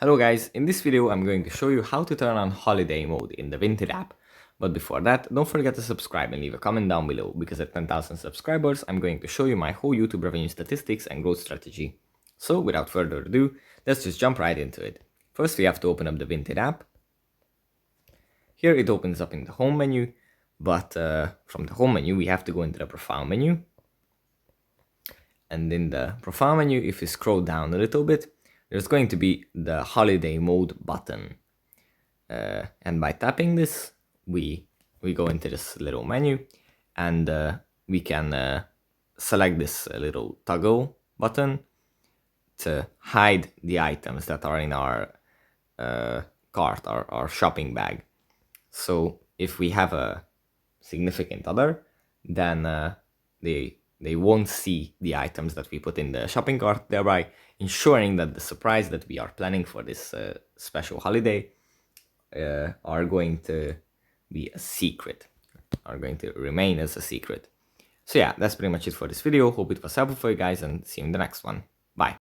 Hello guys, in this video I'm going to show you how to turn on holiday mode in the Vinted app. But before that, don't forget to subscribe and leave a comment down below, because at 10,000 subscribers I'm going to show you my whole YouTube revenue statistics and growth strategy. So without further ado, let's just jump right into it. First we have to open up the Vinted app. Here it opens up in the home menu, but from the home menu we have to go into the profile menu. And in the profile menu, if you scroll down a little bit, there's going to be the holiday mode button. And by tapping this, we go into this little menu, and we can select this little toggle button to hide the items that are in our cart, our shopping bag. So if we have a significant other, then they won't see the items that we put in the shopping cart, thereby ensuring that the surprise that we are planning for this special holiday are going to be a secret, are going to remain as a secret. So yeah, that's pretty much it for this video. Hope it was helpful for you guys, and see you in the next one. Bye.